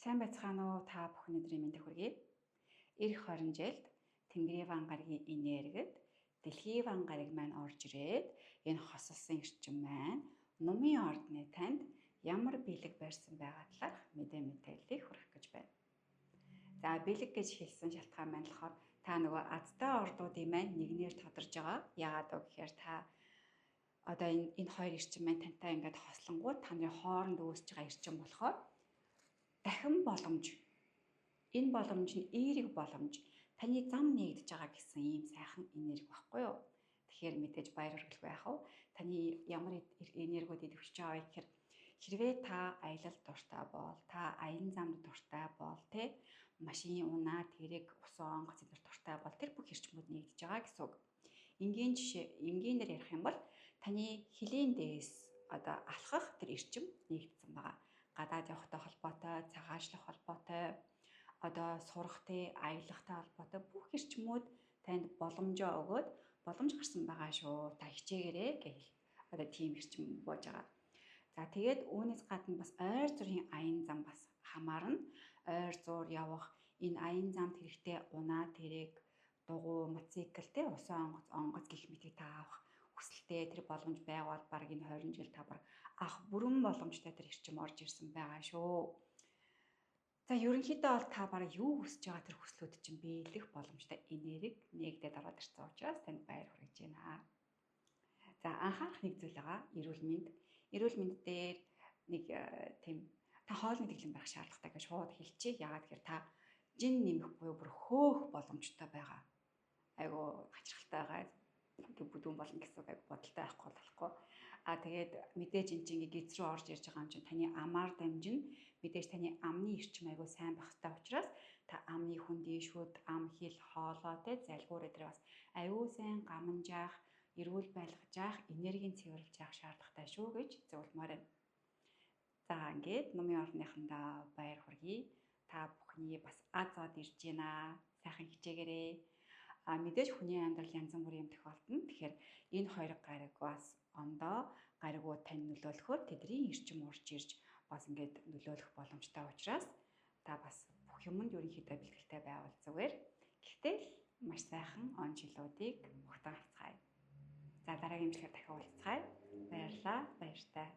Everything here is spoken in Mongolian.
Сайн байцгаана уу та бүхэн өдрийн мэндийг хүргэе. Ирэх 20 жилд Тэнгэрийн ван гарагийн энергид дэлхийн ван гараг маань орж ирээд энэ хосолсон эрчим маань Нумын ордны танд ямар бэлэг барьсан байгаа талаарх мэдээллийг хүргэх гэж байна. За бэлэг гэж хэлсэн шалтгаан маань болохоор та нөгөө азтай ордуудын маань нэгнээр тодорж байгаа. Яагаад вэ гэхээр та одоо энэ хоёр эрчим маань тантай ингээд хослонгууд таны хооронд үүсэж байгаа эрчим болохоор дахин боломж. Энэ боломж нь эерэг боломж. Таны зам нэгдэж байгаа гэсэн ийм сайхан энерги баггүй юу? Тэгэхээр мэдээж баяр хүргэлгүй байх уу? Таны ямар энергиуд идэвхжиж байгаа вэ гэхээр хэрвээ та аялал дуртай бол, та аян замд дуртай бол, машин унаа, тэрэг, усан онгоц эдгээр дуртай бол тэр бүх эрчмүүд нэгдэж байгаа гэсэн үг. Энгийнээр ярих юм бол таны хилийн дээс одоо алхах тэр эрчим нэгдсэн байгаа. Гадаад явахтай холбоотой, цагаачлах холбоотой, одоо сурахтай, аялахтай холбоотой бүх эрчмүүд танд боломжоо өгөөд боломж гарсан байгаа шүү. Та хичээгээрэй гэх одоо тийм эрчим бууж байгаа. За тэгээд үүнээс гадна бас ойр зүрийн аян зам бас хамаарна. Ойр зуур явах энэ аян замд хэрэгтэй унаа, тэрэг, дугуй, мотоцикл, усан онгоц гэх мэтийг та авах хүсэлтэй тэр боломж байгаад баг энэ 20 жил та баг авах бүрэн боломжтой тэр эрчим орж ирсэн байгаа шүү. За ерөнхийдөө бол та баг юу хүсэж байгаа тэр хүслүүд чинь биелэх боломжтой энерги нэгдээд ороод ирсэн учраас танд баяр хүргэж байна. За анхаарах нэг зүйл байгаа. Эрүүл мэнд. Эрүүл мэнд дээр нэг тийм та хоолны дэглэм байх шаардлагатай гэж шууд хэлчихье. Яагаад гэхээр та жин нэмэх буюу бүр хөөх боломжтой байгаа. Айгу хачирхалтай байгаа. Бүдүүн болно гэсэн үг бодолтой байхгүй болохгүй. Тэгээд мэдээж энэ чинь гиз рүү орж ирж байгаа юм чинь таны амаар дамжин мэдээж таны амны эрчим айгу сайн байх хэрэгтэй учраас та амны хүндий шүд, ам хил хоолой залгуур дээр бас айгу сайн гаманжаах, эрүүл байлгаж явах, энергийн цэвэрлж явах шаардлагатай шүү гэж зөвлөмөр байна. За ингээд Нумын ордныхандаа баяр хүргэе. Та бүхний бас аз од ирж байна. Сайхан хичээгээрэй. Мэдээж хүний амьдрал янз бүрийн юм тохиолдно. Тэгэхээр энэ хоёр гариг бас ондоо гаригууд тань нөлөөлөхөөр тэдний эрчим урж ирж бас ингээд нөлөөлөх боломжтой учраас та бас бүх юмд ерөнхийдөө бэлтгэлтэй байвал зүгээр. Гэхдээ маш сайхан он жилүүдийг ухтан хацгаая. За дараагийн имжлэгээр дахин уулзцгаая. Баярлалаа. Баяртай.